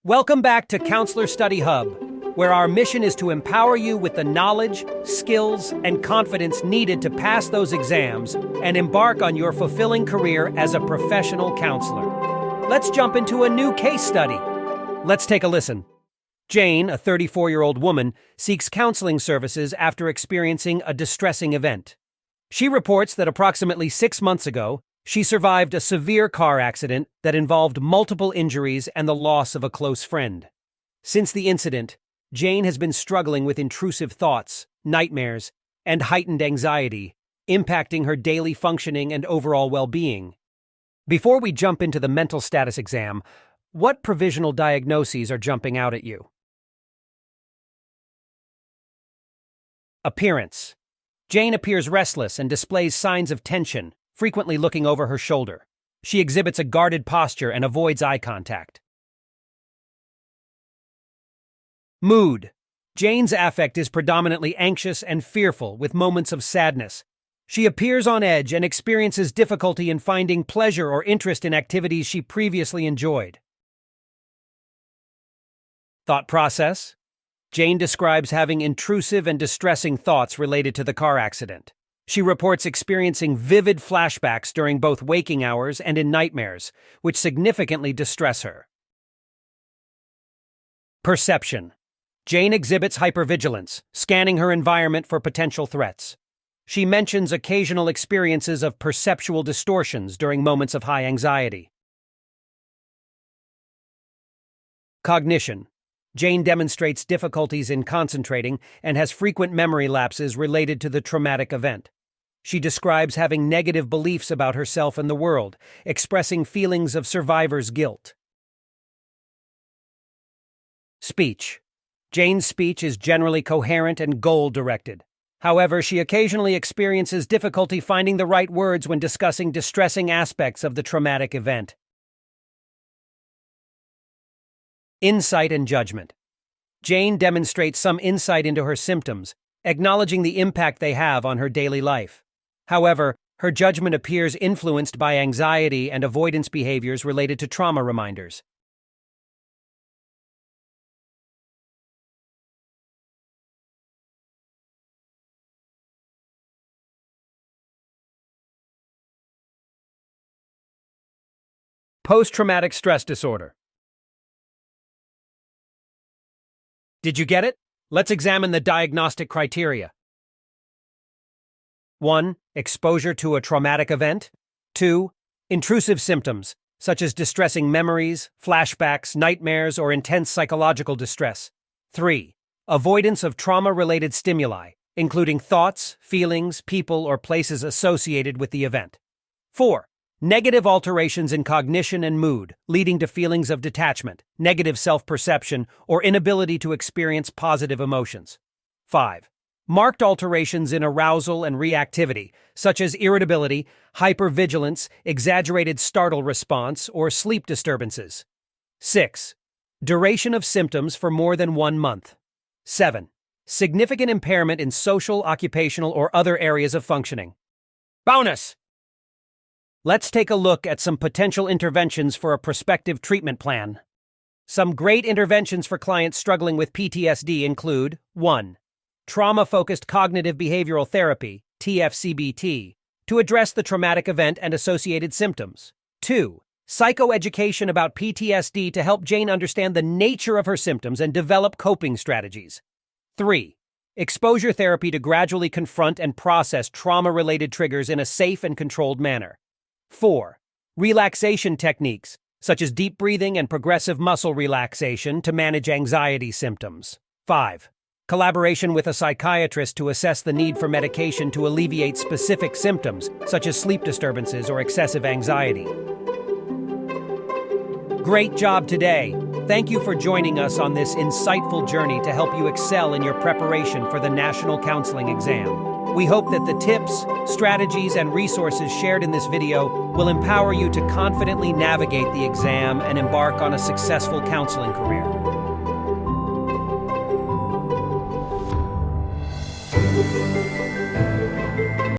Welcome back to Counselor Study Hub, where our mission is to empower you with the knowledge, skills, and confidence needed to pass those exams and embark on your fulfilling career as a professional counselor. Let's jump into a new case study. Let's take a listen. Jane, a 34-year-old woman, seeks counseling services after experiencing a distressing event. She reports that approximately 6 months ago, she survived a severe car accident that involved multiple injuries and the loss of a close friend. Since the incident, Jane has been struggling with intrusive thoughts, nightmares, and heightened anxiety, impacting her daily functioning and overall well-being. Before we jump into the mental status exam, what provisional diagnoses are jumping out at you? Appearance. Jane appears restless and displays signs of tension, frequently looking over her shoulder. She exhibits a guarded posture and avoids eye contact. Mood. Jane's affect is predominantly anxious and fearful, with moments of sadness. She appears on edge and experiences difficulty in finding pleasure or interest in activities she previously enjoyed. Thought process. Jane describes having intrusive and distressing thoughts related to the car accident. She reports experiencing vivid flashbacks during both waking hours and in nightmares, which significantly distress her. Perception. Jane exhibits hypervigilance, scanning her environment for potential threats. She mentions occasional experiences of perceptual distortions during moments of high anxiety. Cognition. Jane demonstrates difficulties in concentrating and has frequent memory lapses related to the traumatic event. She describes having negative beliefs about herself and the world, expressing feelings of survivor's guilt. Speech. Jane's speech is generally coherent and goal-directed. However, she occasionally experiences difficulty finding the right words when discussing distressing aspects of the traumatic event. Insight and judgment. Jane demonstrates some insight into her symptoms, acknowledging the impact they have on her daily life. However, her judgment appears influenced by anxiety and avoidance behaviors related to trauma reminders. Post-traumatic stress disorder. Did you get it? Let's examine the diagnostic criteria. 1. Exposure to a traumatic event. 2. Intrusive symptoms, such as distressing memories, flashbacks, nightmares, or intense psychological distress. 3. Avoidance of trauma-related stimuli, including thoughts, feelings, people, or places associated with the event. 4. Negative alterations in cognition and mood, leading to feelings of detachment, negative self-perception, or inability to experience positive emotions. 5. Marked alterations in arousal and reactivity, such as irritability, hypervigilance, exaggerated startle response, or sleep disturbances. 6. Duration of symptoms for more than 1 month. 7. Significant impairment in social, occupational, or other areas of functioning. Bonus! Let's take a look at some potential interventions for a prospective treatment plan. Some great interventions for clients struggling with PTSD include 1. Trauma-focused cognitive behavioral therapy, TFCBT, to address the traumatic event and associated symptoms. 2. Psychoeducation about PTSD to help Jane understand the nature of her symptoms and develop coping strategies. 3. Exposure therapy to gradually confront and process trauma-related triggers in a safe and controlled manner. 4. Relaxation techniques, such as deep breathing and progressive muscle relaxation to manage anxiety symptoms. 5. Collaboration with a psychiatrist to assess the need for medication to alleviate specific symptoms, such as sleep disturbances or excessive anxiety. Great job today! Thank you for joining us on this insightful journey to help you excel in your preparation for the National Counseling Exam. We hope that the tips, strategies, and resources shared in this video will empower you to confidently navigate the exam and embark on a successful counseling career.